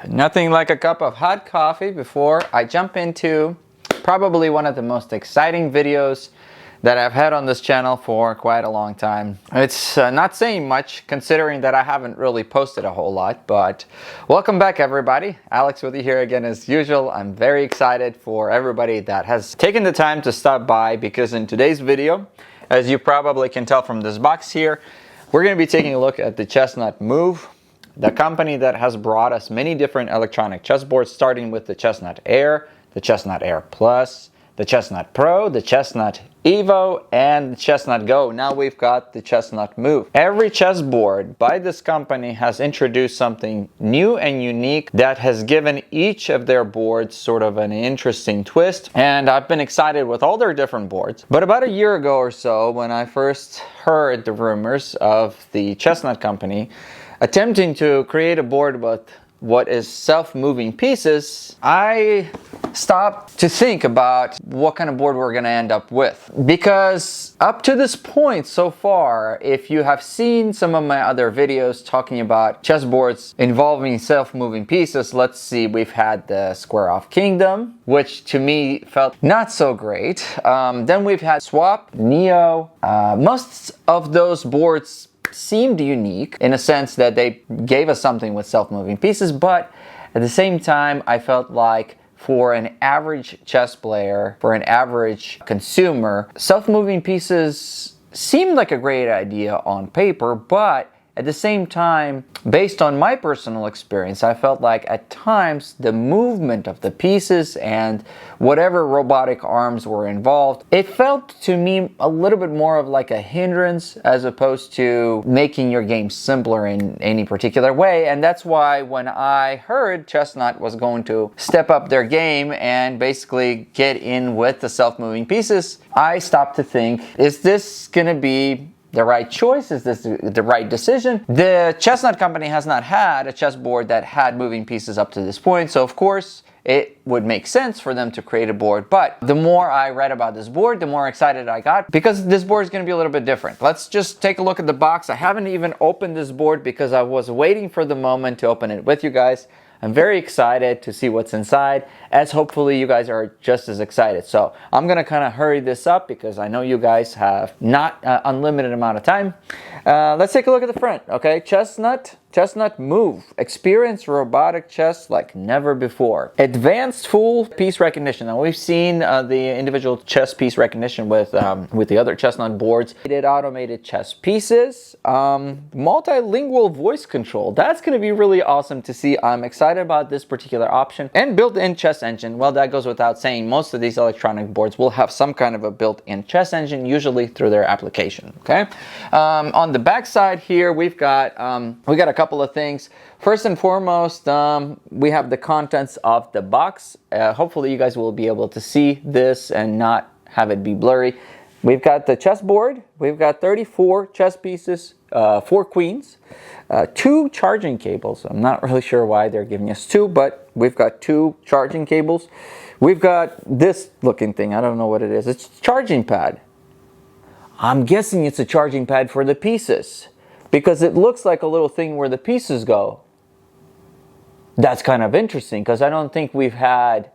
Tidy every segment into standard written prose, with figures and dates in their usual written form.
Nothing like a cup of hot coffee before I jump into probably one of the most exciting videos that I've had on this channel for quite a long time. It's not saying much considering that I haven't really posted a whole lot, but welcome back everybody. Alex with you here again as usual. I'm very excited for everybody that has taken the time to stop by, because in today's video, as you probably can tell from this box here, we're going to be taking a look at the Chessnut Move, the company that has brought us many different electronic chessboards, starting with the Chessnut Air, the Chessnut Air Plus, the Chessnut Pro, the Chessnut Evo, and the Chessnut Go. Now we've got the Chessnut Move. Every chessboard by this company has introduced something new and unique that has given each of their boards sort of an interesting twist, and I've been excited with all their different boards. But about a year ago or so, when I first heard the rumors of the Chessnut company attempting to create a board with what is self-moving pieces, I stopped to think about what kind of board we're going to end up with. Because up to this point so far, if you have seen some of my other videos talking about chessboards involving self-moving pieces, let's see, we've had the Square Off Kingdom, which to me felt not so great. Then we've had Swap, Neo. Most of those boards seemed unique in a sense that they gave us something with self-moving pieces, but at the same time I felt like for an average chess player, for an average consumer, self-moving pieces seemed like a great idea on paper, but at the same time, based on my personal experience, I felt like at times the movement of the pieces and whatever robotic arms were involved, it felt to me a little bit more of like a hindrance as opposed to making your game simpler in any particular way. And that's why when I heard Chessnut was going to step up their game and basically get in with the self-moving pieces, I stopped to think, is this going to be the right choice? Is this the right decision? The Chessnut company has not had a chessboard that had moving pieces up to this point, so of course it would make sense for them to create a board. But the more I read about this board, the more excited I got, because this board is going to be a little bit different. Let's just take a look at the box. I haven't even opened this board because I was waiting for the moment to open it with you guys. I'm very excited to see what's inside, as hopefully you guys are just as excited. So I'm going to kind of hurry this up because I know you guys have not unlimited amount of time. Let's take a look at the front. Okay, Chessnut Move. Experience robotic chess like never before. Advanced full piece recognition. Now we've seen the individual chess piece recognition with the other Chessnut boards. Automated chess pieces. Multilingual voice control. That's going to be really awesome to see. I'm excited about this particular option. And built-in chess engine. Well, that goes without saying. Most of these electronic boards will have some kind of a built-in chess engine, usually through their application. Okay. On the back side here, we got a couple of things. First and foremost, we have the contents of the box. Hopefully you guys will be able to see this and not have it be blurry. We've got the chessboard. We've got 34 chess pieces, 4 queens, 2 charging cables. I'm not really sure why they're giving us 2, but we've got 2 charging cables. We've got this looking thing. I don't know what it is. It's a charging pad. I'm guessing it's a charging pad for the pieces, because it looks like a little thing where the pieces go. That's kind of interesting, because I don't think we've had...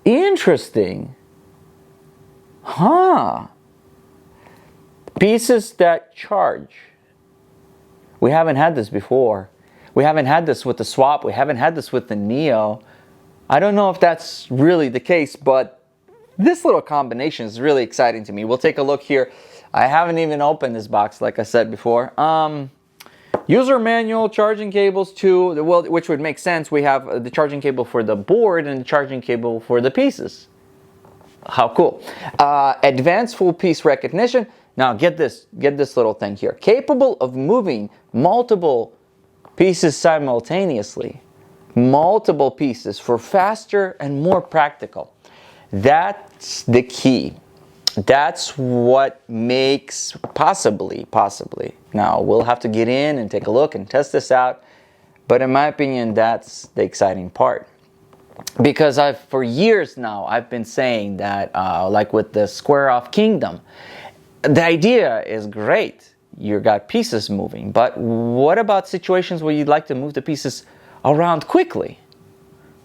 Interesting. Huh. Pieces that charge. We haven't had this before. We haven't had this with the Swap. We haven't had this with the Neo. I don't know if that's really the case, but this little combination is really exciting to me. We'll take a look here. I haven't even opened this box, like I said before. User manual, charging cables too, well, which would make sense. We have the charging cable for the board and the charging cable for the pieces. How cool. Advanced full piece recognition. Now get this little thing here. Capable of moving multiple pieces simultaneously. Multiple pieces for faster and more practical. That's the key. That's what makes possibly. Now we'll have to get in and take a look and test this out. But in my opinion, that's the exciting part. Because for years now, I've been saying that, like with the Square Off Kingdom, the idea is great. You got pieces moving, but what about situations where you'd like to move the pieces around quickly.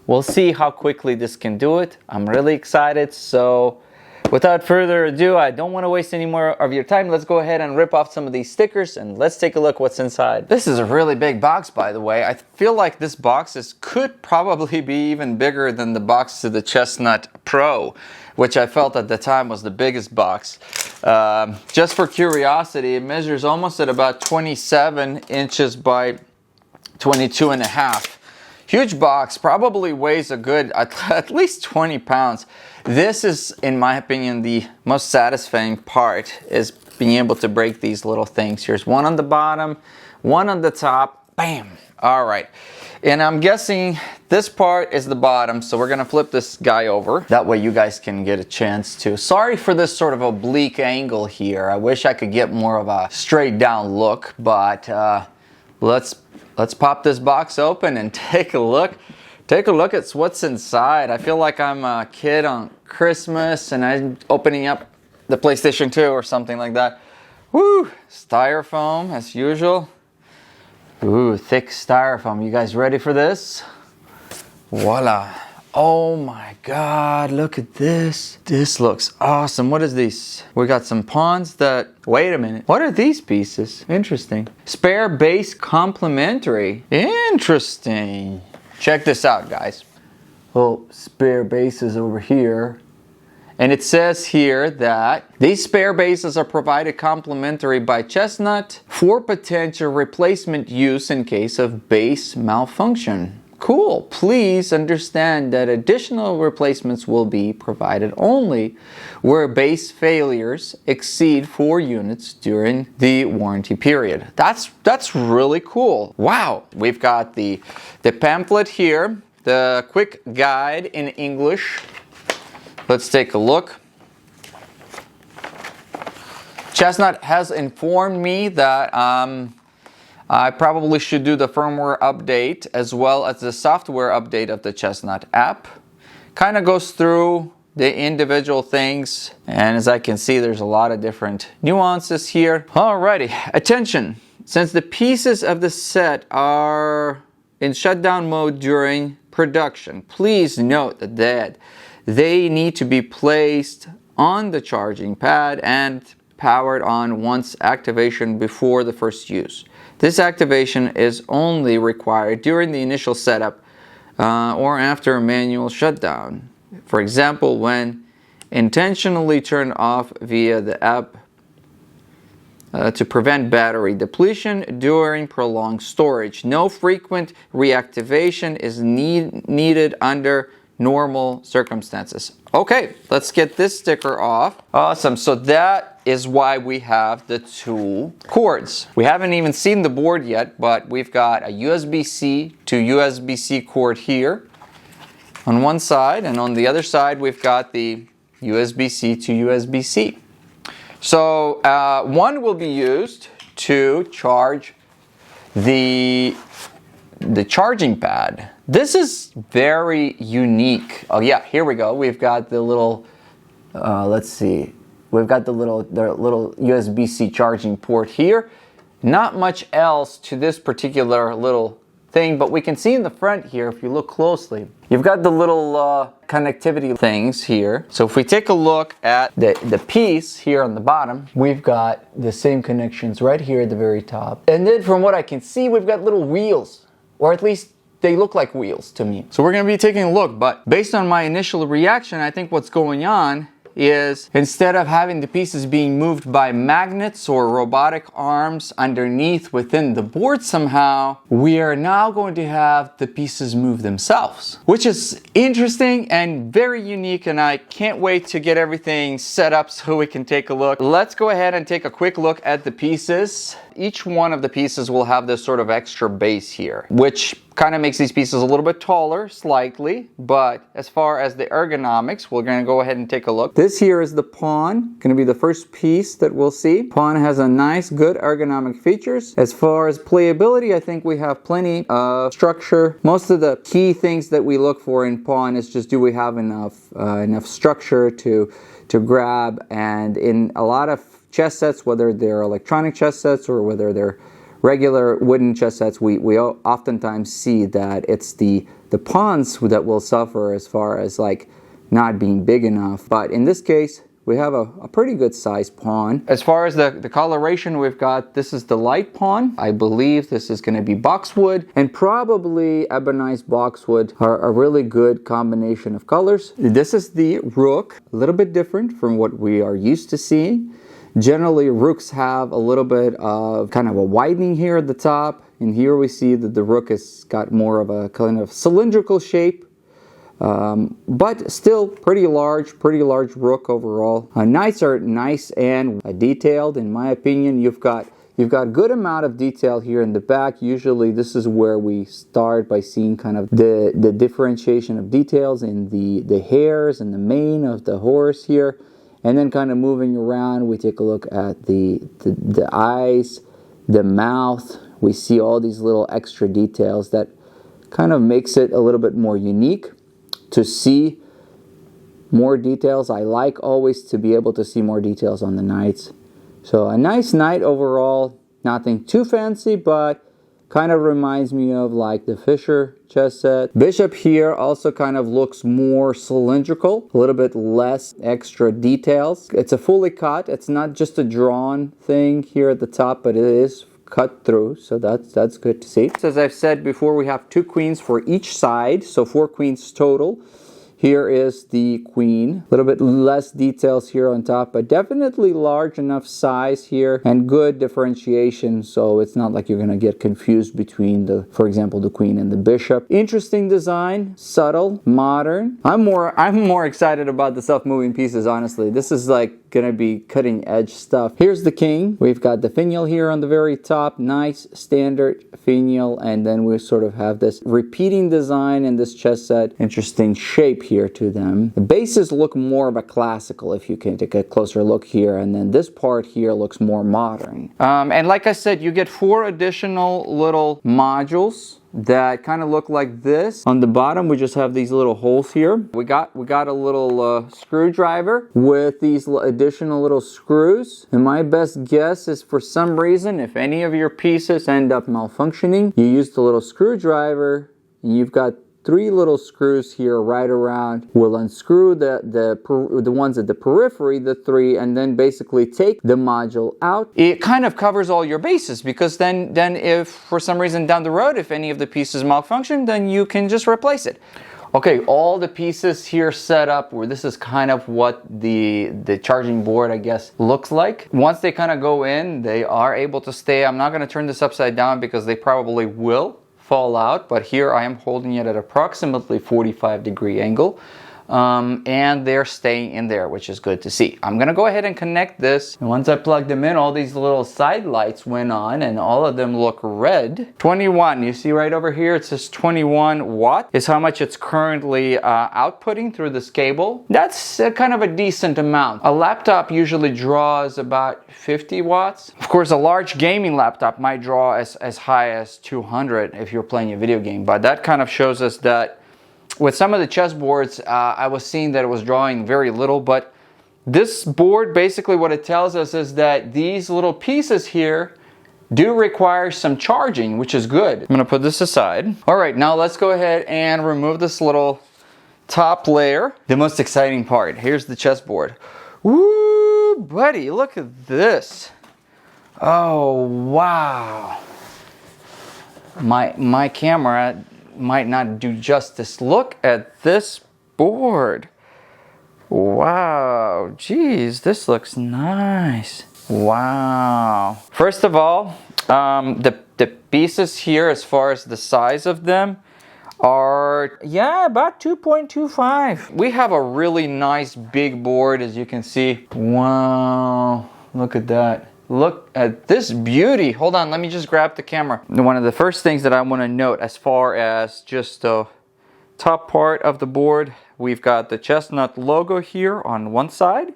We'll see how quickly this can do it. I'm really excited. So without further ado, I don't want to waste any more of your time. Let's go ahead and rip off some of these stickers and let's take a look what's inside. This is a really big box, by the way. I feel like this box could probably be even bigger than the box to the Chessnut Pro, which I felt at the time was the biggest box. Just for curiosity, it measures almost at about 27 inches by 22 and a half. Huge box, probably weighs a good at least 20 pounds. This is, in my opinion, the most satisfying part, is being able to break these little things. Here's one on the bottom, one on the top, bam. All right, and I'm guessing this part is the bottom, so we're gonna flip this guy over. That way you guys can get a chance to. Sorry for this sort of oblique angle here. I wish I could get more of a straight down look, but let's pop this box open and take a look. Take a look at what's inside. I feel like I'm a kid on Christmas and I'm opening up the PlayStation 2 or something like that. Woo! Styrofoam as usual. Ooh, thick styrofoam. You guys ready for this? Voila. Oh my God, look at this. This looks awesome. What is this? We got some pawns that, wait a minute. What are these pieces? Interesting. Spare base complementary. Interesting. Check this out, guys. Well, spare bases over here. And it says here that these spare bases are provided complimentary by Chessnut for potential replacement use in case of base malfunction. Cool. Please understand that additional replacements will be provided only where base failures exceed 4 units during the warranty period. That's really cool. Wow. We've got the pamphlet here, the quick guide in English. Let's take a look. Chessnut has informed me that I probably should do the firmware update as well as the software update of the Chessnut app. Kind of goes through the individual things, and as I can see, there's a lot of different nuances here. Alrighty, attention. Since the pieces of the set are in shutdown mode during production, please note that they need to be placed on the charging pad and powered on once activation before the first use. This activation is only required during the initial setup or after a manual shutdown. For example, when intentionally turned off via the app to prevent battery depletion during prolonged storage. No frequent reactivation is needed under normal circumstances. Okay, let's get this sticker off. Awesome, so that is why we have the 2 cords. We haven't even seen the board yet, but we've got a USB-C to USB-C cord here on one side, and on the other side we've got the USB-C to USB-C. So one will be used to charge the charging pad. This is very unique. Oh yeah, here we go. We've got the little, let's see. We've got the little USB-C charging port here. Not much else to this particular little thing, but we can see in the front here, if you look closely, you've got the little connectivity things here. So if we take a look at the piece here on the bottom, we've got the same connections right here at the very top. And then from what I can see, we've got little wheels, or at least they look like wheels to me. So we're gonna be taking a look, but based on my initial reaction, I think what's going on is instead of having the pieces being moved by magnets or robotic arms underneath within the board somehow, we are now going to have the pieces move themselves, which is interesting and very unique, and I can't wait to get everything set up so we can take a look. Let's go ahead and take a quick look at the pieces. Each one of the pieces will have this sort of extra base here, which kind of makes these pieces a little bit taller slightly, but as far as the ergonomics, we're going to go ahead and take a look. This here is the pawn, going to be the first piece that we'll see. Pawn has a nice, good ergonomic features. As far as playability, I think we have plenty of structure. Most of the key things that we look for in pawn is just, do we have enough structure to grab, and in a lot of chess sets, whether they're electronic chess sets or whether they're regular wooden chess sets, we oftentimes see that it's the pawns that will suffer as far as like not being big enough. But in this case, we have a pretty good sized pawn. As far as the coloration we've got, this is the light pawn. I believe this is going to be boxwood, and probably ebonized boxwood are a really good combination of colors. This is the rook, a little bit different from what we are used to seeing. Generally, rooks have a little bit of kind of a widening here at the top, and here we see that the rook has got more of a kind of cylindrical shape. But still pretty large rook overall. Knights are nice and detailed, in my opinion. You've got good amount of detail here in the back. Usually this is where we start by seeing kind of the differentiation of details in the hairs and the mane of the horse here. And then kind of moving around, we take a look at the eyes, the mouth. We see all these little extra details that kind of makes it a little bit more unique. To see more details, I like always to be able to see more details on the knights. So a nice knight overall, nothing too fancy, but kind of reminds me of like the Fischer chess set. Bishop here also kind of looks more cylindrical, a little bit less extra details. It's a fully cut, it's not just a drawn thing here at the top, but it is cut through, so that's good to see. As I've said before, we have 2 queens for each side, so 4 queens total. Here is the queen. A little bit less details here on top, but definitely large enough size here and good differentiation, so it's not like you're going to get confused between for example, the queen and the bishop. Interesting design, subtle, modern. I'm more excited about the self-moving pieces, honestly. This is like gonna be cutting edge stuff. Here's the king. We've got the finial here on the very top. Nice standard finial, and then we sort of have this repeating design in this chess set. Interesting shape here to them. The bases look more of a classical if you can take a closer look here, and then this part here looks more modern. And like I said, you get 4 additional little modules that kind of look like this. On the bottom we just have these little holes here. We got a little screwdriver with these additional little screws, and my best guess is for some reason if any of your pieces end up malfunctioning, you use the little screwdriver and you've got 3 little screws here right around. We'll unscrew the ones at the periphery, the 3, and then basically take the module out. It kind of covers all your bases, because then if for some reason down the road, if any of the pieces malfunction, then you can just replace it. Okay, all the pieces here set up where this is kind of what the charging board, I guess, looks like. Once they kind of go in, they are able to stay. I'm not going to turn this upside down because they probably will fall out, but here I am holding it at approximately 45-degree angle, and they're staying in there, which is good to see. I'm gonna go ahead and connect this, and once I plug them in, all these little side lights went on and all of them look red. 21, you see right over here it says 21 watt is how much it's currently outputting through this cable. That's kind of a decent amount. A laptop usually draws about 50 watts. Of course, a large gaming laptop might draw as high as 200 if you're playing a video game, but that kind of shows us that with some of the chess boards, I was seeing that it was drawing very little, but this board, basically what it tells us is that these little pieces here do require some charging, which is good. I'm gonna put this aside. All right, now let's go ahead and remove this little top layer. The most exciting part, here's the chessboard. Woo, buddy, look at this. Oh, wow. My camera might not do justice. Look at this board. Wow, geez, this looks nice. Wow. First of all, the pieces here, as far as the size of them, are, yeah, about 2.25. We have a really nice big board, as you can see. Wow, look at that. Look at this beauty. Hold on, let me just grab the camera. One of the first things that I want to note as far as just the top part of the board, we've got the Chessnut logo here on one side,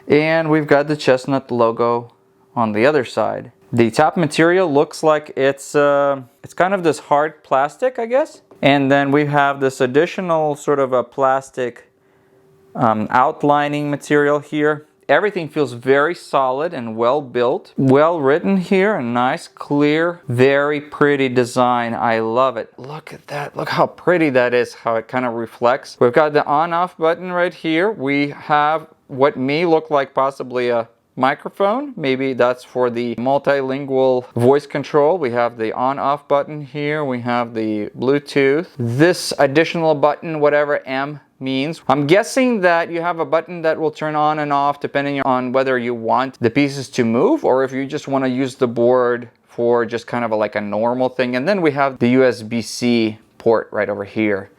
and we've got the Chessnut logo on the other side. The top material looks like it's kind of this hard plastic, I guess. And then we have this additional sort of a plastic outlining material here. everything feels very solid and well built, well written here, a nice, clear, very pretty design. I love it. Look at that. Look how pretty that is, how it kind of reflects. We've got the on-off button right here. We have what may look like possibly a microphone. Maybe that's for the multilingual voice control. We have the on-off button here. We have the Bluetooth. This additional button, whatever M means. I'm guessing that you have a button that will turn on and off depending on whether you want the pieces to move or if you just want to use the board for just kind of like a normal thing. And then we have the USB-C port right over here.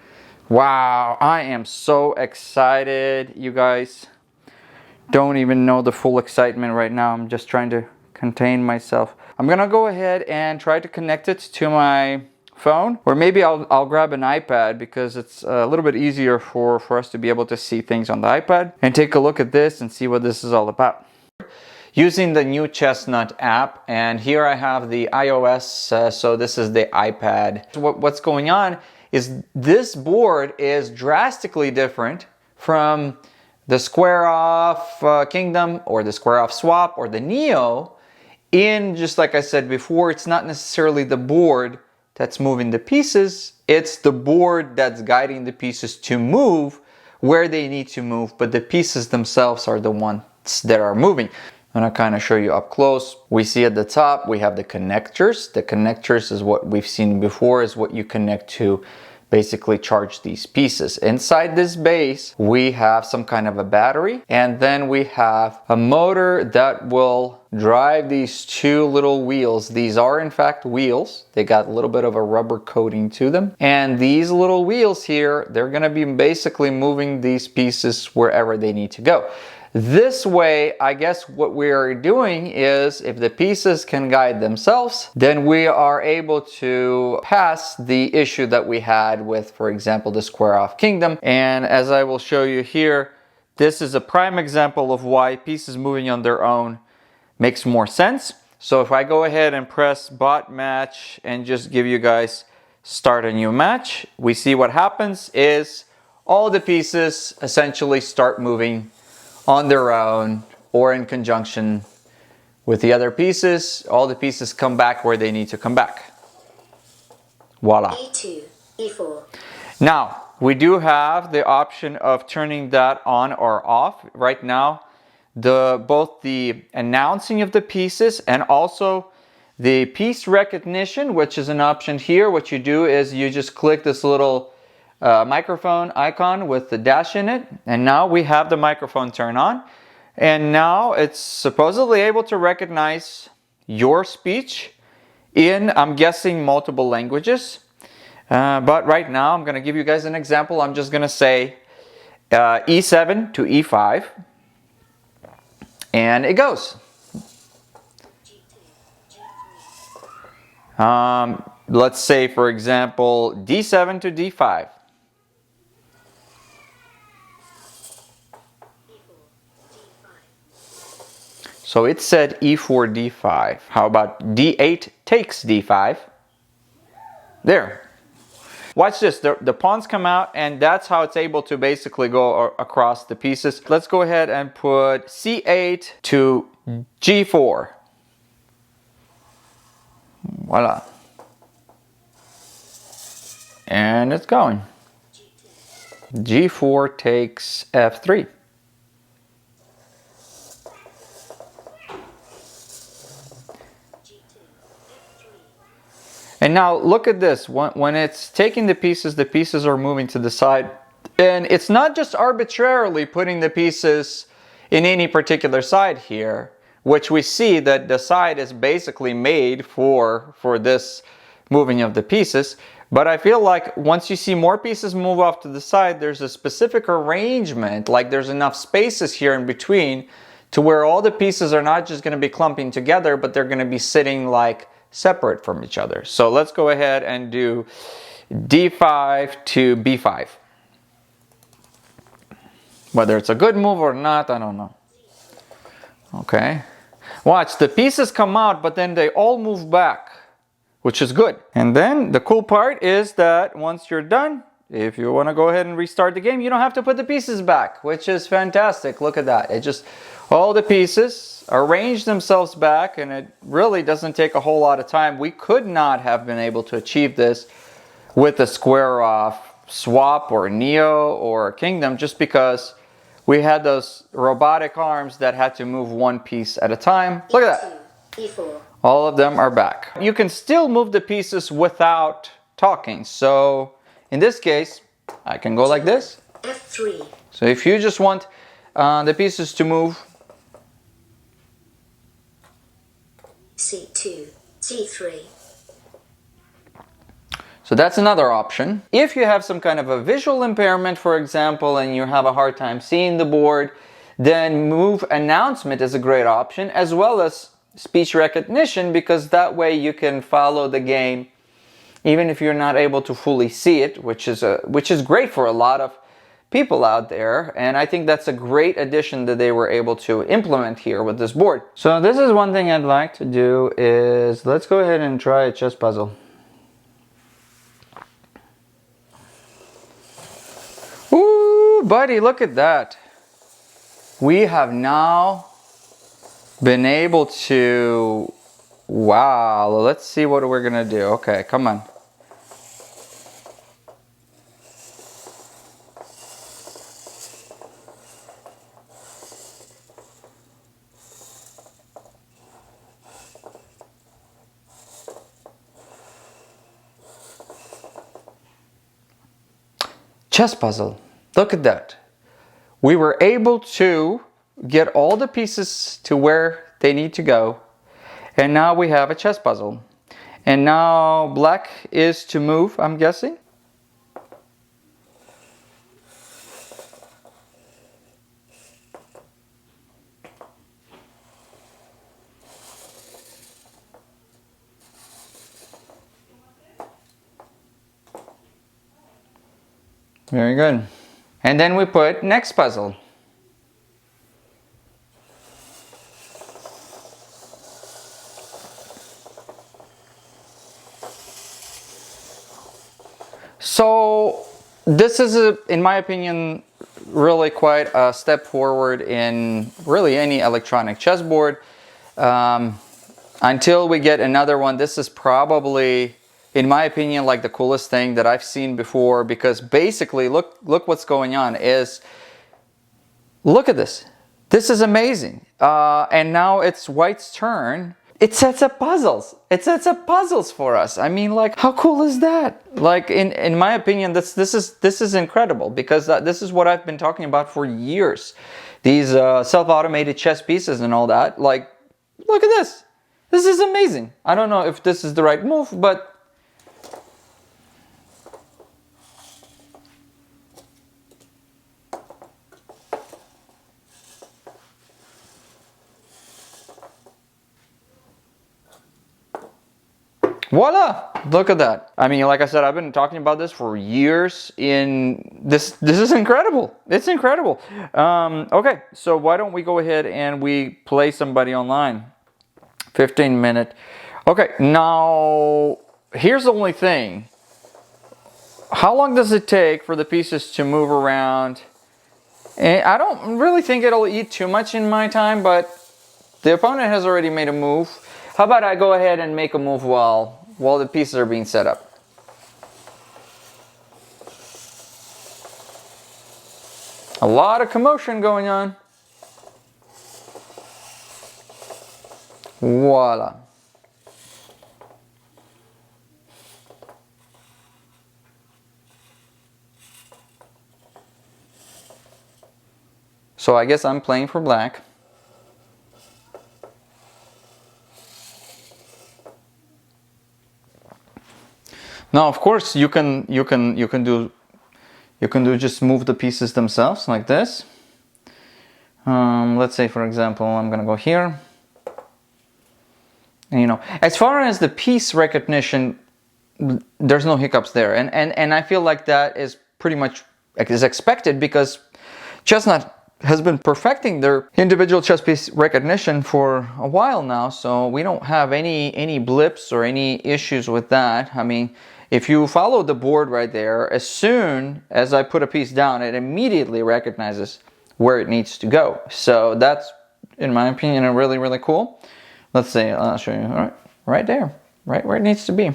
Wow, I am so excited, you guys. Don't even know the full excitement right now. I'm just trying to contain myself. I'm gonna go ahead and try to connect it to my phone, or maybe I'll grab an iPad because it's a little bit easier for us to be able to see things on the iPad and take a look at this and see what this is all about. Using the new Chessnut app, and here I have the iOS, so this is the iPad. What's going on is this board is drastically different from the square off Kingdom or the square off Swap or the Neo. In, just like I said before, it's not necessarily the board that's moving the pieces, it's the board that's guiding the pieces to move where they need to move, but the pieces themselves are the ones that are moving. I'm gonna kind of show you up close. We see at the top we have the connectors. The connectors is what we've seen before, is what you connect to basically charge these pieces. Inside this base, we have some kind of a battery, and then we have a motor that will drive these two little wheels. These are in fact wheels. They got a little bit of a rubber coating to them. And these little wheels here, they're gonna be basically moving these pieces wherever they need to go. This way, I guess what we are doing is, if the pieces can guide themselves, then we are able to pass the issue that we had with, for example, the square off Kingdom. And as I will show you here, this is a prime example of why pieces moving on their own makes more sense. So if I go ahead and press bot match and just give you guys start a new match, we see what happens is all the pieces essentially start moving on their own or in conjunction with the other pieces. All the pieces come back where they need to come back. Voila. E2, E4. Now, we do have the option of turning that on or off. Right now, both the announcing of the pieces and also the piece recognition, which is an option here. What you do is you just click this little microphone icon with the dash in it, and now we have the microphone turn on, and now it's supposedly able to recognize your speech in, I'm guessing, multiple languages, but right now I'm going to give you guys an example. I'm just going to say E7 to E5, and it goes. Let's say, for example, D7 to D5. So it said E4, D5. How about D8 takes D5? There. Watch this. The pawns come out, and that's how it's able to basically go across the pieces. Let's go ahead and put C8 to G4. Voila. And it's going. G4 takes F3. And now look at this. When it's taking the pieces are moving to the side. And it's not just arbitrarily putting the pieces in any particular side here, which we see that the side is basically made for this moving of the pieces. But I feel like once you see more pieces move off to the side, there's a specific arrangement, like there's enough spaces here in between to where all the pieces are not just going to be clumping together, but they're going to be sitting like separate from each other. So let's go ahead and do D5 to B5. Whether it's a good move or not, I don't know. Okay. Watch, the pieces come out, but then they all move back, which is good. And then the cool part is that once you're done, if you want to go ahead and restart the game, you don't have to put the pieces back, which is fantastic. Look at that. It just all the pieces arrange themselves back, and it really doesn't take a whole lot of time. We could not have been able to achieve this with a square off swap or neo or kingdom, just because we had those robotic arms that had to move one piece at a time. Look at that. E4. All of them are back. You can still move the pieces without talking. So in this case, I can go like this. F3. So if you just want the pieces to move, C2. C3. so that's another option. If you have some kind of a visual impairment, for example, and you have a hard time seeing the board, then move announcement is a great option, as well as speech recognition, because that way you can follow the game even if you're not able to fully see it, which is great for a lot of people out there. And I think that's a great addition that they were able to implement here with this board. So this is one thing I'd like to do is, let's go ahead and try a chess puzzle. Ooh, buddy, look at that. We have now been able to, wow, let's see what we're gonna do. Okay, come on. Chess puzzle, look at that. We were able to get all the pieces to where they need to go. And now we have a chess puzzle. And now black is to move, I'm guessing. Very good. And then we put next puzzle. So this is, in my opinion, really quite a step forward in really any electronic chessboard. Until we get another one, this is probably, in my opinion, like the coolest thing that I've seen before, because basically, look what's going on is, look at this. This is amazing. And now it's white's turn. It sets up puzzles. It sets up puzzles for us. I mean, like, how cool is that? Like, in my opinion, this is incredible, because this is what I've been talking about for years. These self-automated chess pieces and all that. Like, look at this. This is amazing. I don't know if this is the right move, but voila! Look at that. I mean, like I said, I've been talking about this for years. This is incredible. It's incredible. Okay, so why don't we go ahead and we play somebody online? 15-minute. Okay, now here's the only thing. How long does it take for the pieces to move around? And I don't really think it'll eat too much in my time, but the opponent has already made a move. How about I go ahead and make a move while the pieces are being set up? A lot of commotion going on. Voila. So I guess I'm playing for black. Now, of course, you can just move the pieces themselves like this. Let's say, for example, I'm gonna go here. And, you know, as far as the piece recognition, there's no hiccups there, and I feel like that is pretty much is expected, because Chessnut has been perfecting their individual chess piece recognition for a while now, so we don't have any blips or any issues with that. I mean, if you follow the board right there, as soon as I put a piece down, it immediately recognizes where it needs to go. So that's in my opinion, and really, really cool. Let's see, I'll show you. All right, right there, right where it needs to be.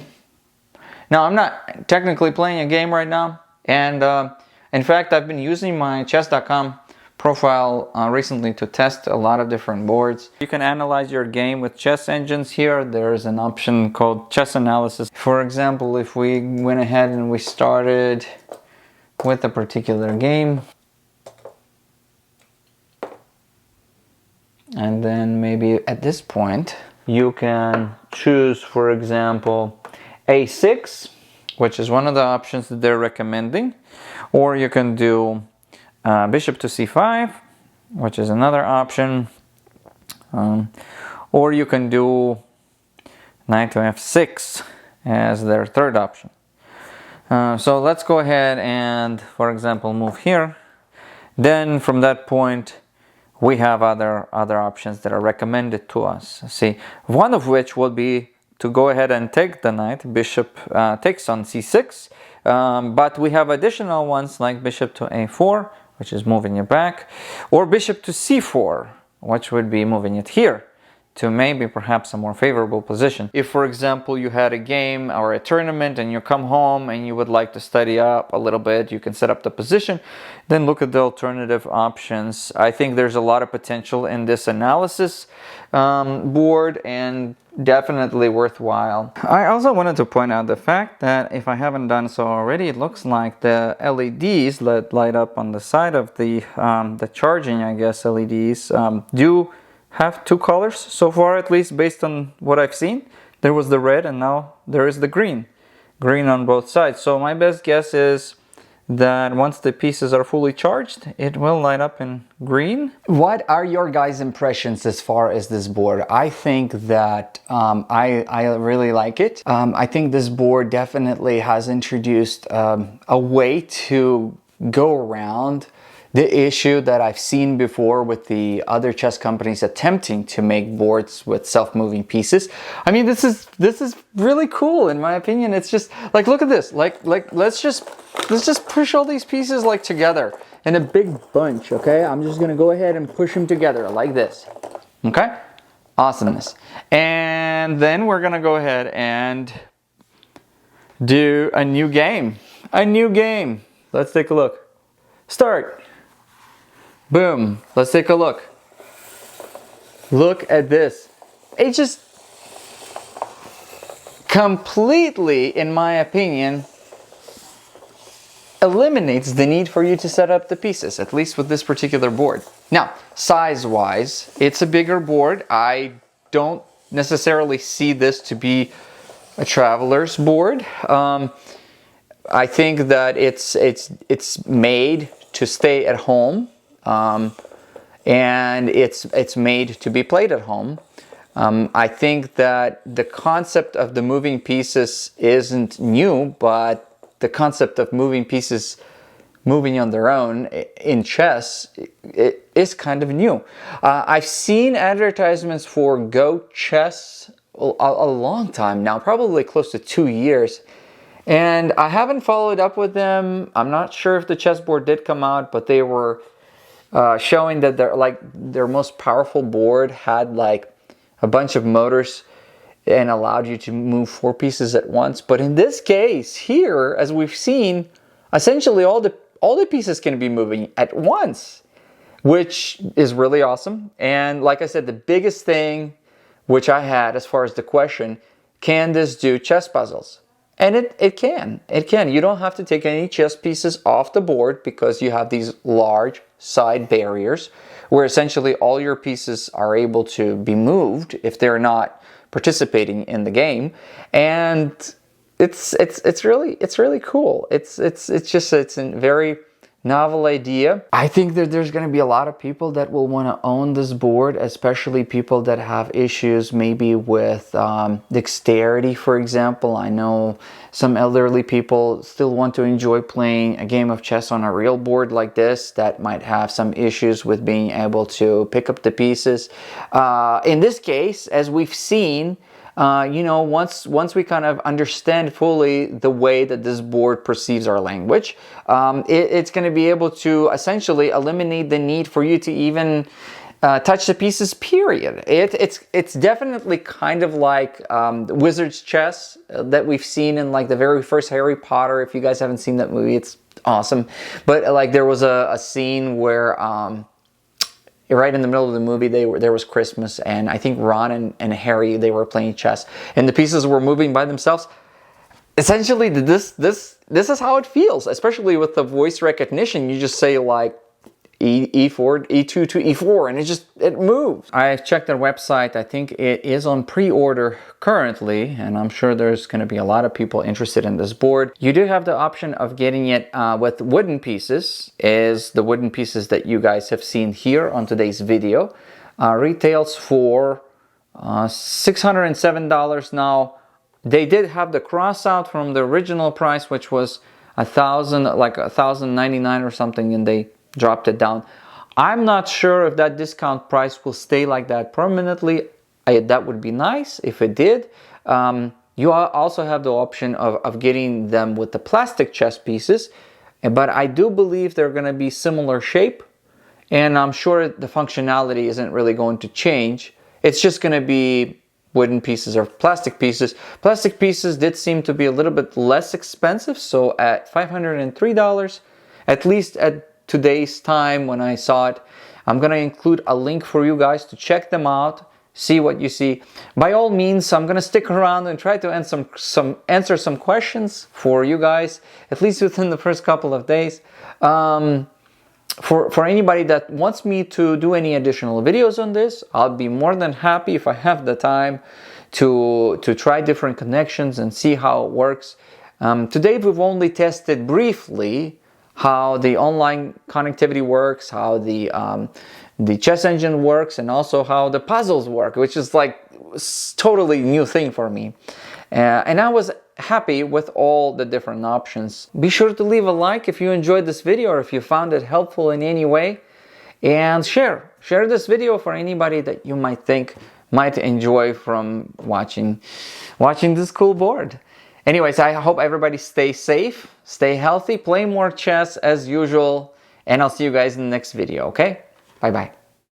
Now, I'm not technically playing a game right now, and in fact, I've been using my chess.com profile recently to test a lot of different boards. You can analyze your game with chess engines here. There's an option called chess analysis. For example, if we went ahead and we started with a particular game, and then maybe at this point you can choose, for example, a6, which is one of the options that they're recommending, or you can do bishop to c5, which is another option, or you can do knight to f6 as their third option. So let's go ahead and, for example, move here. Then from that point we have other options that are recommended to us. See, one of which would be to go ahead and take the knight. Bishop takes on c6, but we have additional ones like bishop to a4, which is moving it back, or bishop to c4, which would be moving it here to maybe perhaps a more favorable position. If, for example, you had a game or a tournament and you come home and you would like to study up a little bit, you can set up the position, then look at the alternative options. I think there's a lot of potential in this analysis board, and definitely worthwhile. I also wanted to point out the fact that, if I haven't done so already, it looks like the LEDs that light up on the side of the charging, I guess, LEDs do have two colors so far, at least based on what I've seen. There was the red and now there is the green on both sides. So my best guess is that once the pieces are fully charged, it will light up in green. What are your guys' impressions as far as this board? I think that I really like it. I think this board definitely has introduced a way to go around the issue that I've seen before with the other chess companies attempting to make boards with self-moving pieces. I mean, this is really cool in my opinion. It's just like, look at this. Like let's just push all these pieces like together in a big bunch. Okay, I'm just gonna go ahead and push them together like this. Okay, awesomeness. And then we're gonna go ahead and do a new game. Let's take a look. Start. Boom. Let's take a look. Look at this. It just completely, in my opinion, eliminates the need for you to set up the pieces, at least with this particular board. Now, size-wise, it's a bigger board. I don't necessarily see this to be a traveler's board. I think that it's made to stay at home. And it's made to be played at home. I think that the concept of the moving pieces isn't new, but the concept of moving pieces moving on their own in chess, it is kind of new. I've seen advertisements for Go Chess a long time now, probably close to 2 years. And I haven't followed up with them. I'm not sure if the chessboard did come out, but they were showing that their most powerful board had like a bunch of motors and allowed you to move 4 pieces at once. But in this case here, as we've seen, essentially all the pieces can be moving at once, which is really awesome. And like I said, the biggest thing which I had as far as the question, can this do chess puzzles? And it can. You don't have to take any chess pieces off the board because you have these large side barriers where essentially all your pieces are able to be moved if they're not participating in the game. And it's really cool. It's a very novel idea. I think that there's going to be a lot of people that will want to own this board, especially people that have issues maybe with dexterity, for example. I know some elderly people still want to enjoy playing a game of chess on a real board like this that might have some issues with being able to pick up the pieces. In this case, as we've seen, once we kind of understand fully the way that this board perceives our language, it's going to be able to essentially eliminate the need for you to even touch the pieces, period. It's definitely kind of like Wizard's Chess that we've seen in like the very first Harry Potter. If you guys haven't seen that movie, it's awesome. But like there was a scene where right in the middle of the movie there was Christmas, and I think Ron and Harry, they were playing chess, and the pieces were moving by themselves. Essentially, this is how it feels, especially with the voice recognition. You just say like E4, E2 to E4, and it moves. I checked their website. I think it is on pre-order currently, and I'm sure there's going to be a lot of people interested in this board. You do have the option of getting it with wooden pieces, is the wooden pieces that you guys have seen here on today's video. Retails for $607 now. They did have the cross out from the original price, which was $1,099 or something, and they dropped it down. I'm not sure if that discount price will stay like that permanently. That would be nice if it did. You also have the option of getting them with the plastic chess pieces, but I do believe they're going to be similar shape, and I'm sure the functionality isn't really going to change. It's just going to be wooden pieces or plastic pieces. Plastic pieces did seem to be a little bit less expensive, so at $503, at least at today's time when I saw it. I'm gonna include a link for you guys to check them out, see what you see. By all means, I'm gonna stick around and try to answer some questions for you guys, at least within the first couple of days. For anybody that wants me to do any additional videos on this, I'll be more than happy if I have the time to try different connections and see how it works. Today we've only tested briefly how the online connectivity works, how the chess engine works, and also how the puzzles work, which is like totally new thing for me. And I was happy with all the different options. Be sure to leave a like if you enjoyed this video or if you found it helpful in any way, and share this video for anybody that you might think might enjoy from watching this cool board. Anyways, I hope everybody stays safe, stay healthy, play more chess as usual, and I'll see you guys in the next video, okay? Bye-bye.